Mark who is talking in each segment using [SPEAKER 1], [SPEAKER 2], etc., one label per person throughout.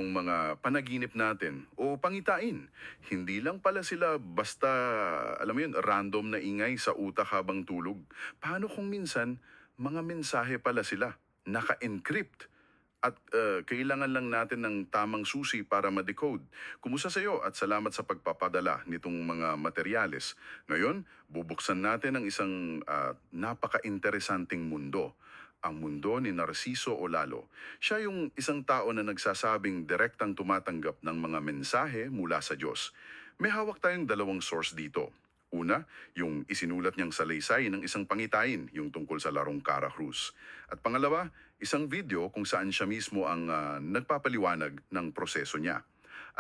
[SPEAKER 1] Ang mga panaginip natin o pangitain. Hindi lang pala sila basta, alam mo yun, random na ingay sa utak habang tulog. Paano kung minsan, mga mensahe pala sila, naka-encrypt, at kailangan lang natin ng tamang susi para ma-decode. Kumusta sa iyo at salamat sa pagpapadala nitong mga materyales. Ngayon, bubuksan natin ang isang napaka-interesanting mundo. Ang mundo ni Narciso Olalo. Siya yung isang tao na nagsasabing direktang tumatanggap ng mga mensahe mula sa Diyos. May hawak tayong dalawang source dito. Una, yung isinulat niyang salaysay ng isang pangitain, yung tungkol sa larong Cara Cruz. At pangalawa, isang video kung saan siya mismo ang nagpapaliwanag ng proseso niya.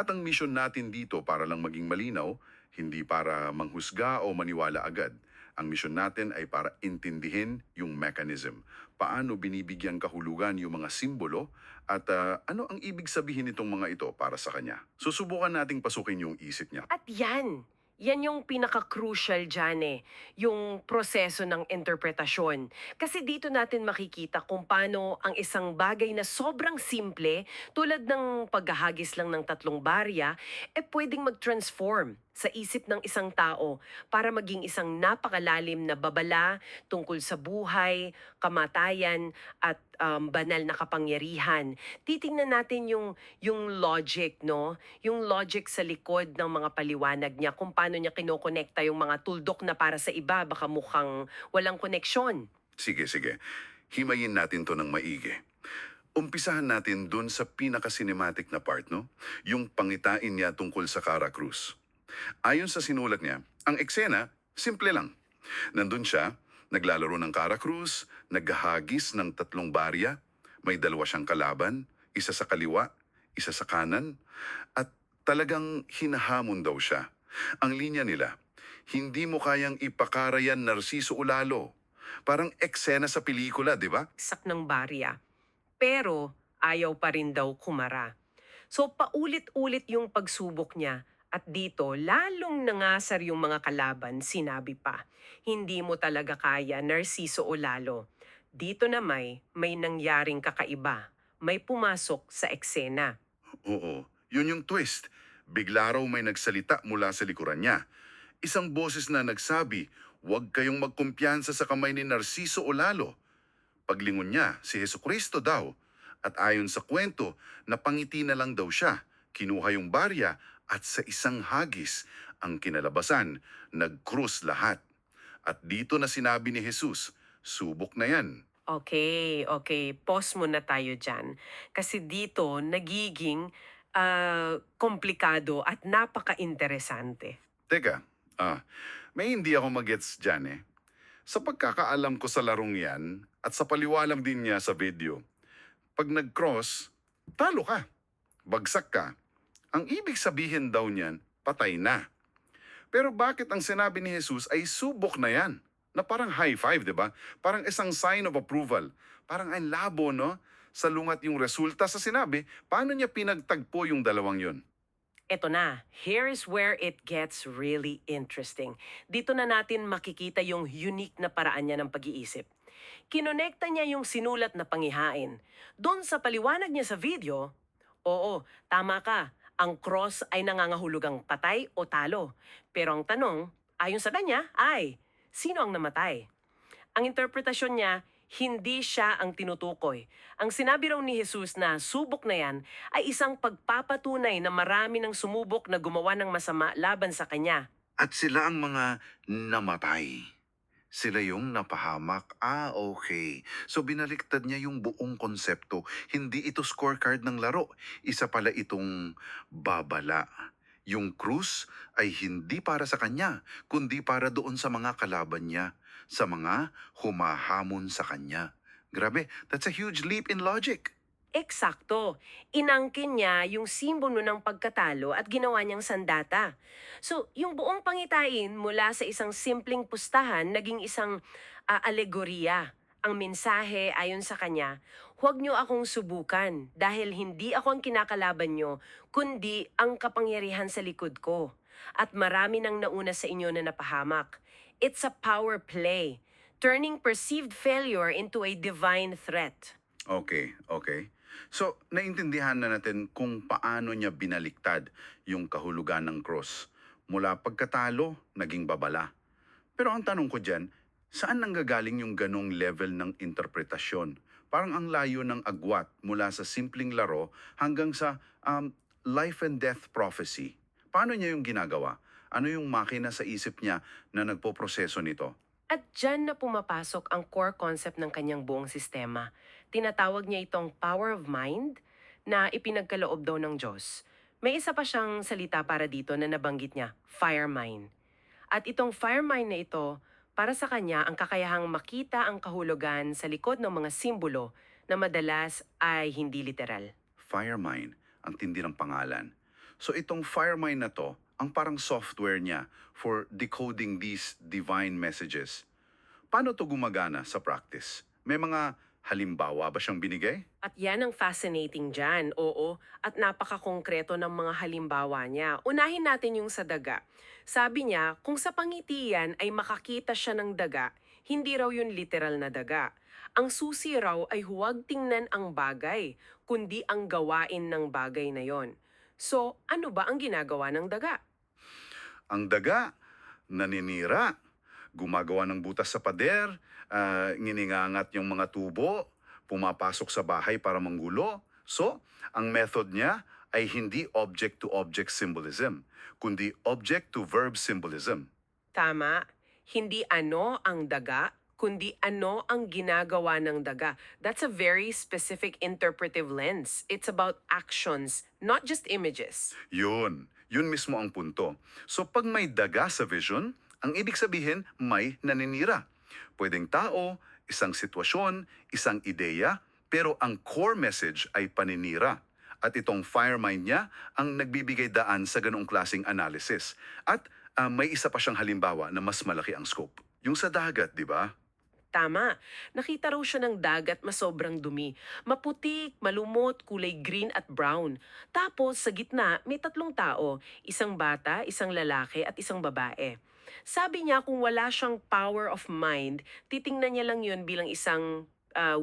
[SPEAKER 1] At ang mission natin dito para lang maging malinaw, hindi para manghusga o maniwala agad. Ang mission natin ay para intindihin yung mechanism. Paano binibigyan kahulugan yung mga simbolo at ano ang ibig sabihin nitong mga ito para sa kanya. Susubukan nating pasukin yung isip niya.
[SPEAKER 2] At yan yung pinaka-crucial dyan yung proseso ng interpretasyon. Kasi dito natin makikita kung paano ang isang bagay na sobrang simple, tulad ng paghahagis lang ng tatlong barya, pwedeng mag-transform sa isip ng isang tao para maging isang napakalalim na babala tungkol sa buhay, kamatayan, at banal na kapangyarihan. Titingnan natin yung logic, no? Yung logic sa likod ng mga paliwanag niya, kung paano niya kinokonekta yung mga tuldok na para sa iba, baka mukhang walang koneksyon.
[SPEAKER 1] Sige, sige. Himayin natin to ng maigi. Umpisahan natin dun sa pinaka-cinematic na part, no? Yung pangitain niya tungkol sa Cara Cruz. Ayon sa sinulat niya, ang eksena, simple lang. Nandun siya, naglalaro ng Cara Cruz, naghahagis ng tatlong barya, may dalawa siyang kalaban, isa sa kaliwa, isa sa kanan, at talagang hinahamon daw siya. Ang linya nila, hindi mo kayang ipakara yan, Narciso Ulalo. Parang eksena sa pelikula, di ba?
[SPEAKER 2] Sak ng barya. Pero ayaw pa rin daw kumara. So paulit-ulit yung pagsubok niya, at dito lalong nangasar yung mga kalaban. Sinabi pa, hindi mo talaga kaya, Narciso o Lalo. Dito na may nangyaring kakaiba. May pumasok sa eksena.
[SPEAKER 1] Oo, yun yung twist. Bigla raw may nagsalita mula sa likuran niya. Isang boses na nagsabi, huwag kayong magkumpiyansa sa kamay ni Narciso o Lalo. Paglingon niya, si Jesucristo daw. At ayon sa kwento, napangiti na lang daw siya. Kinuha yung barya at sa isang hagis, ang kinalabasan, nag-krus lahat. At dito na sinabi ni Jesus, subok na yan.
[SPEAKER 2] Okay, okay. Pause muna tayo dyan. Kasi dito nagiging komplikado at napaka-interesante.
[SPEAKER 1] Teka, may hindi ako magets dyan eh. Sa pagkakaalam ko sa larong yan, at sa paliwalang din niya sa video, pag nag-cross, talo ka. Bagsak ka. Ang ibig sabihin daw niyan, patay na. Pero bakit ang sinabi ni Jesus ay subok na yan? Na parang high five, di ba? Parang isang sign of approval. Parang ang labo, no? Salungat yung resulta sa sinabi, paano niya pinagtagpo yung dalawang yun?
[SPEAKER 2] Eto na, here's where it gets really interesting. Dito na natin makikita yung unique na paraan niya ng pag-iisip. Kinonekta niya yung sinulat na pangihain. Doon sa paliwanag niya sa video, oo, tama ka, ang cross ay nangangahulugang patay o talo. Pero ang tanong, ayon sa kanya, ay, sino ang namatay? Ang interpretasyon niya, hindi siya ang tinutukoy. Ang sinabi raw ni Jesus na subok na yan ay isang pagpapatunay na marami ng sumubok na gumawa ng masama laban sa kanya.
[SPEAKER 3] At sila ang mga namatay. Sila yung napahamak. Okay. So binaliktad niya yung buong konsepto. Hindi ito scorecard ng laro. Isa pala itong babala. Yung krus ay hindi para sa kanya, kundi para doon sa mga kalaban niya, sa mga humahamon sa kanya. Grabe, that's a huge leap in logic.
[SPEAKER 2] Eksakto. Inangkin niya yung simbolo ng pagkatalo at ginawa niyang sandata. So, yung buong pangitain mula sa isang simpleng pustahan naging isang alegorya. Ang mensahe ayon sa kanya, huwag niyo akong subukan dahil hindi ako ang kinakalaban niyo, kundi ang kapangyarihan sa likod ko. At marami nang nauna sa inyo na napahamak. It's a power play, turning perceived failure into a divine threat.
[SPEAKER 1] Okay, okay. So, naintindihan na natin kung paano niya binaliktad yung kahulugan ng cross. Mula pagkatalo, naging babala. Pero ang tanong ko dyan, saan nanggagaling yung ganong level ng interpretasyon? Parang ang layo ng agwat mula sa simpleng laro hanggang sa life and death prophecy. Paano niya yung ginagawa? Ano yung makina sa isip niya na nagpoproseso nito?
[SPEAKER 2] At dyan na pumapasok ang core concept ng kanyang buong sistema. Tinatawag niya itong power of mind na ipinagkaloob daw ng Diyos. May isa pa siyang salita para dito na nabanggit niya, fire mind. At itong fire mind na ito, para sa kanya ang kakayahang makita ang kahulugan sa likod ng mga simbolo na madalas ay hindi literal.
[SPEAKER 1] Firemind, ang tindi ng pangalan. So itong Firemind na to, ang parang software niya for decoding these divine messages. Paano to gumagana sa practice? May mga halimbawa ba siyang binigay?
[SPEAKER 2] At yan ang fascinating dyan, oo. At napaka-konkreto ng mga halimbawa niya. Unahin natin yung sa daga. Sabi niya, kung sa pangitian ay makakita siya ng daga, hindi raw yun literal na daga. Ang susi raw ay huwag tingnan ang bagay, kundi ang gawain ng bagay na yon. So, ano ba ang ginagawa ng daga?
[SPEAKER 1] Ang daga, naninira, gumagawa ng butas sa pader, nginingangat yung mga tubo, pumapasok sa bahay para manggulo. So, ang method niya ay hindi object-to-object symbolism, kundi object-to-verb symbolism.
[SPEAKER 2] Tama, hindi ano ang daga, kundi ano ang ginagawa ng daga. That's a very specific interpretive lens. It's about actions, not just images.
[SPEAKER 1] Yun mismo ang punto. So pag may daga sa vision, ang ibig sabihin may naninira. Pwedeng tao, isang sitwasyon, isang ideya, pero ang core message ay paninira. At itong firemind niya ang nagbibigay daan sa ganong klaseng analysis. At may isa pa siyang halimbawa na mas malaki ang scope. Yung sa dagat, di ba?
[SPEAKER 2] Tama, nakita raw siya ng dagat masobrang dumi. Maputik, malumot, kulay green at brown. Tapos sa gitna may tatlong tao, isang bata, isang lalaki at isang babae. Sabi niya kung wala siyang power of mind, titingnan niya lang yun bilang isang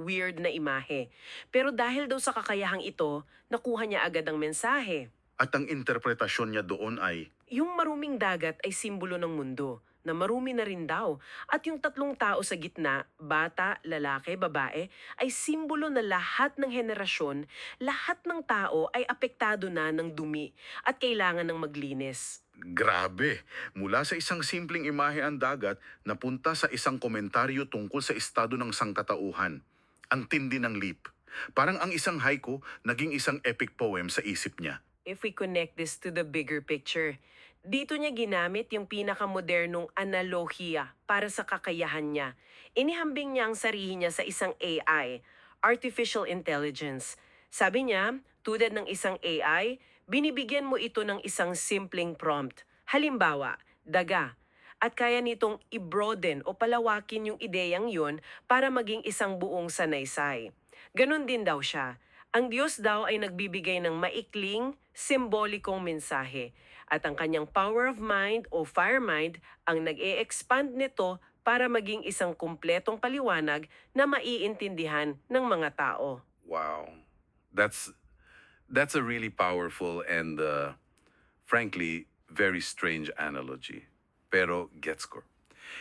[SPEAKER 2] weird na imahe. Pero dahil daw sa kakayahang ito, nakuha niya agad ang mensahe.
[SPEAKER 1] At ang interpretasyon niya doon ay,
[SPEAKER 2] Yung maruming dagat ay simbolo ng mundo, na marumi na rin daw. At yung tatlong tao sa gitna, bata, lalaki, babae, ay simbolo na lahat ng henerasyon, lahat ng tao ay apektado na ng dumi at kailangan ng maglinis.
[SPEAKER 1] grabe, mula sa isang simpleng imahe ang dagat, napunta sa isang komentaryo tungkol sa estado ng sangkatauhan. Ang tindi ng leap. Parang ang isang haiku naging isang epic poem sa isip niya.
[SPEAKER 2] If we connect this to the bigger picture, dito niya ginamit yung pinakamodernong analohiya para sa kakayahan niya. Inihambing niya ang sarili niya sa isang AI, Artificial Intelligence. Sabi niya, tulad ng isang AI, binibigyan mo ito ng isang simpleng prompt. Halimbawa, daga. At kaya nitong i-broaden o palawakin yung ideyang yun para maging isang buong sanaysay. Ganon din daw siya. Ang Diyos daw ay nagbibigay ng maikling, simbolikong mensahe. At ang kanyang power of mind o fire mind ang nag-e-expand nito para maging isang kumpletong paliwanag na maiintindihan ng mga tao.
[SPEAKER 1] Wow. That's a really powerful and frankly very strange analogy. Pero gets ko.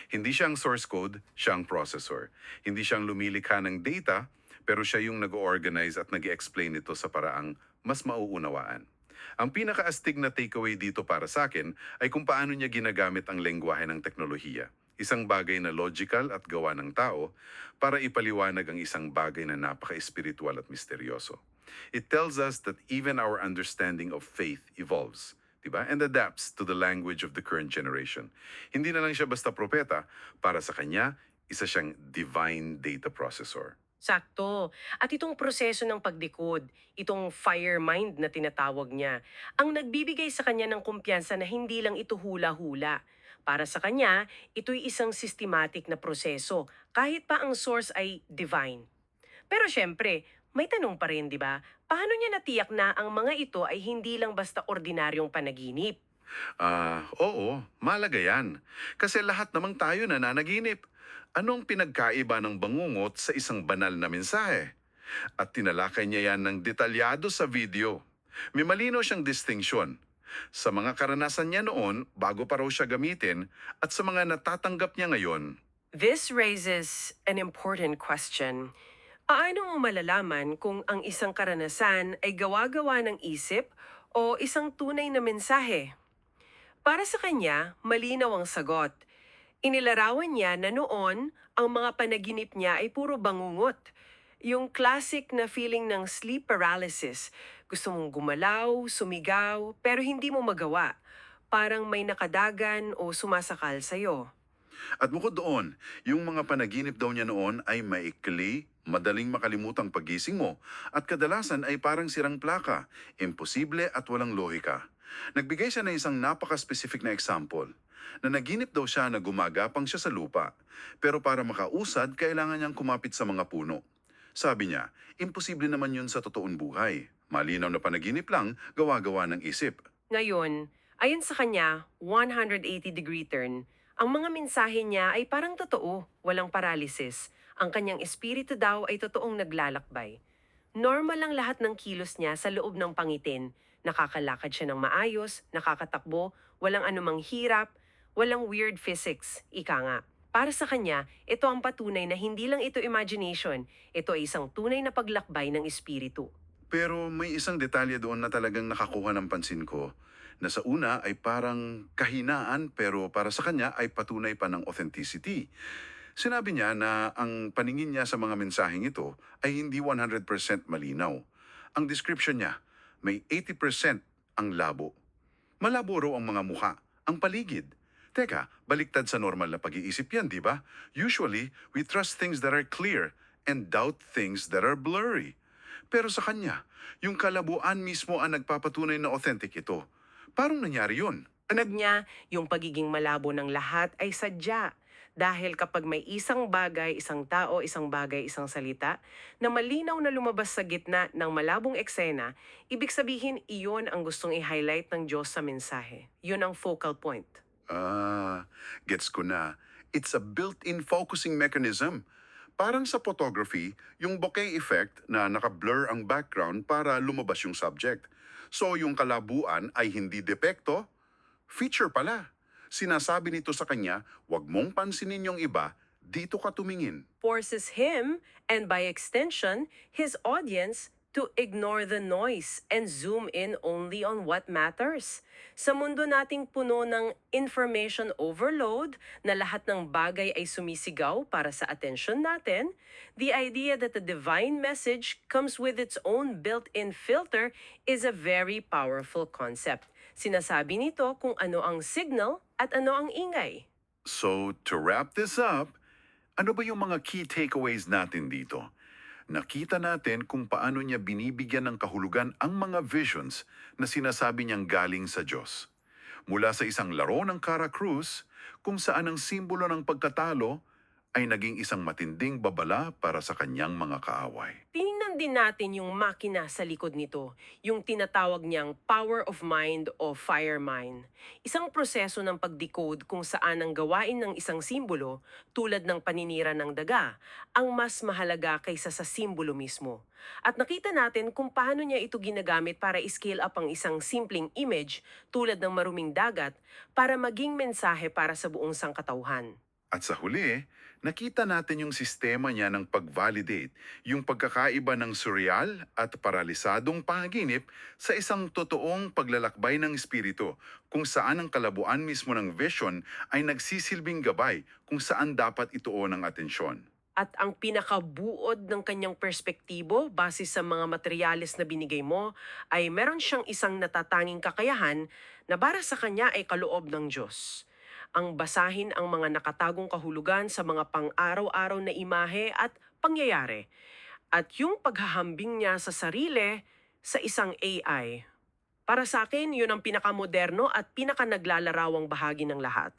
[SPEAKER 1] Hindi siyang source code, siyang processor. Hindi siyang lumilikha ng data, pero siya yung nag-organize at nag-explain ito sa paraang mas mauunawaan. Ang pinakaastig na takeaway dito para sa akin ay kung paano niya ginagamit ang lengguwahe ng teknolohiya. Isang bagay na logical at gawa ng tao para ipaliwanag ang isang bagay na napaka-espiritual at misteryoso. It tells us that even our understanding of faith evolves, diba? And adapts to the language of the current generation. Hindi na lang siya basta propeta, para sa kanya, isa siyang divine data processor.
[SPEAKER 2] Sakto. At itong proseso ng pagdekod, itong fire mind na tinatawag niya, ang nagbibigay sa kanya ng kumpiyansa na hindi lang ito hula-hula. Para sa kanya, ito'y isang systematic na proseso, kahit pa ang source ay divine. Pero syempre, may tanong pa rin, di ba? Paano niya natiyak na ang mga ito ay hindi lang basta ordinaryong panaginip?
[SPEAKER 1] Oo, malaga yan. Kasi lahat namang tayo nananaginip. Anong pinagkaiba ng bangungot sa isang banal na mensahe? At tinalakay niya yan ng detalyado sa video. May malinaw siyang distinction sa mga karanasan niya noon bago pa raw siya gamitin at sa mga natatanggap niya ngayon.
[SPEAKER 2] This raises an important question. Paano mo malalaman kung ang isang karanasan ay gawa-gawa ng isip o isang tunay na mensahe? Para sa kanya, malinaw ang sagot. Inilarawan niya na noon, ang mga panaginip niya ay puro bangungot. Yung classic na feeling ng sleep paralysis. Gusto mong gumalaw, sumigaw, pero hindi mo magawa. Parang may nakadagan o sumasakal sa'yo.
[SPEAKER 1] At bukod doon, yung mga panaginip daw niya noon ay maikli, madaling makalimutang pagising mo, at kadalasan ay parang sirang plaka, imposible at walang lohika. Nagbigay siya ng isang napaka-specific na example, na naginip daw siya na gumagapang siya sa lupa, pero para makausad, kailangan niyang kumapit sa mga puno. Sabi niya, imposible naman yun sa totoong buhay. Malinaw na panaginip lang, gawa-gawa ng isip.
[SPEAKER 2] Ngayon, ayon sa kanya, 180-degree turn, ang mga mensahe niya ay parang totoo, walang paralysis. Ang kanyang espiritu daw ay totoong naglalakbay. Normal lang lahat ng kilos niya sa loob ng pangitin. Nakakalakad siya ng maayos, nakakatakbo, walang anumang hirap, walang weird physics, ika nga. Para sa kanya, ito ang patunay na hindi lang ito imagination, ito ay isang tunay na paglakbay ng espiritu.
[SPEAKER 1] Pero may isang detalye doon na talagang nakakuha ng pansin ko, na sa una ay parang kahinaan pero para sa kanya ay patunay pa ng authenticity. Sinabi niya na ang paningin niya sa mga mensaheng ito ay hindi 100% malinaw. Ang description niya, may 80% ang labo. Malabo raw ang mga mukha, ang paligid. Teka, baliktad sa normal na pag-iisip yan, di ba? Usually, we trust things that are clear and doubt things that are blurry. Pero sa kanya, yung kalabuan mismo ang nagpapatunay na authentic ito. Parang nangyari yun.
[SPEAKER 2] Anag niya, yung pagiging malabo ng lahat ay sadya. Dahil kapag may isang bagay, isang tao, isang bagay, isang salita, na malinaw na lumabas sa gitna ng malabong eksena, ibig sabihin iyon ang gustong i-highlight ng Diyos sa mensahe. Yun ang focal point.
[SPEAKER 1] Gets ko na. It's a built-in focusing mechanism. Parang sa photography, yung bokeh effect na naka-blur ang background para lumabas yung subject. So yung kalabuan ay hindi depekto, feature pala. Sinasabi nito sa kanya, wag mong pansinin yung iba, dito ka tumingin.
[SPEAKER 2] Forces him, and by extension, his audience, to ignore the noise and zoom in only on what matters. Sa mundo nating puno ng information overload na lahat ng bagay ay sumisigaw para sa atensyon natin, the idea that the divine message comes with its own built-in filter is a very powerful concept. Sinasabi nito kung ano ang signal at ano ang ingay.
[SPEAKER 1] So to wrap this up, ano ba yung mga key takeaways natin dito? Nakita natin kung paano niya binibigyan ng kahulugan ang mga visions na sinasabi niyang galing sa Diyos. Mula sa isang laro ng Cara Cruz, kung saan ang simbolo ng pagkatalo ay naging isang matinding babala para sa kanyang mga kaaway.
[SPEAKER 2] Tinignan din natin yung makina sa likod nito, yung tinatawag niyang power of mind o fire mind. Isang proseso ng pag-decode kung saan ang gawain ng isang simbolo, tulad ng paninira ng daga, ang mas mahalaga kaysa sa simbolo mismo. At nakita natin kung paano niya ito ginagamit para i-scale up ang isang simpleng image tulad ng maruming dagat para maging mensahe para sa buong sangkatauhan.
[SPEAKER 1] At sa huli, nakita natin yung sistema niya ng pag-validate, yung pagkakaiba ng surreal at paralisadong panaginip sa isang totoong paglalakbay ng espiritu, kung saan ang kalabuan mismo ng vision ay nagsisilbing gabay kung saan dapat ituon ang atensyon.
[SPEAKER 2] At ang pinakabuod ng kanyang perspektibo base sa mga materyales na binigay mo ay meron siyang isang natatanging kakayahan na para sa kanya ay kaloob ng Diyos. Ang basahin ang mga nakatagong kahulugan sa mga pang-araw-araw na imahe at pangyayari. At yung paghahambing niya sa sarili sa isang AI. Para sa akin, yun ang pinakamoderno at pinakanaglalarawang bahagi ng lahat.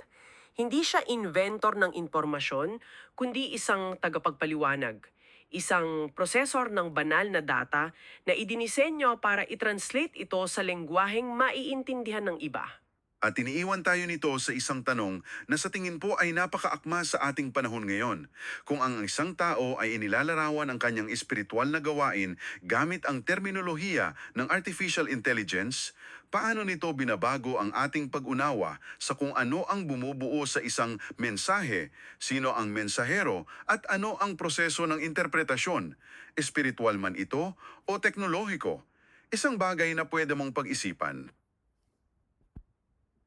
[SPEAKER 2] Hindi siya inventor ng impormasyon, kundi isang tagapagpaliwanag. Isang prosesor ng banal na data na idinisenyo para i-translate ito sa lengguwaheng maiintindihan ng iba.
[SPEAKER 1] At iniiwan tayo nito sa isang tanong na sa tingin po ay napakaakma sa ating panahon ngayon. Kung ang isang tao ay inilalarawan ang kanyang espiritual na gawain gamit ang terminolohiya ng artificial intelligence, paano nito binabago ang ating pag-unawa sa kung ano ang bumubuo sa isang mensahe, sino ang mensahero, at ano ang proseso ng interpretasyon, espiritual man ito o teknolohiko? Isang bagay na pwede mong pag-isipan.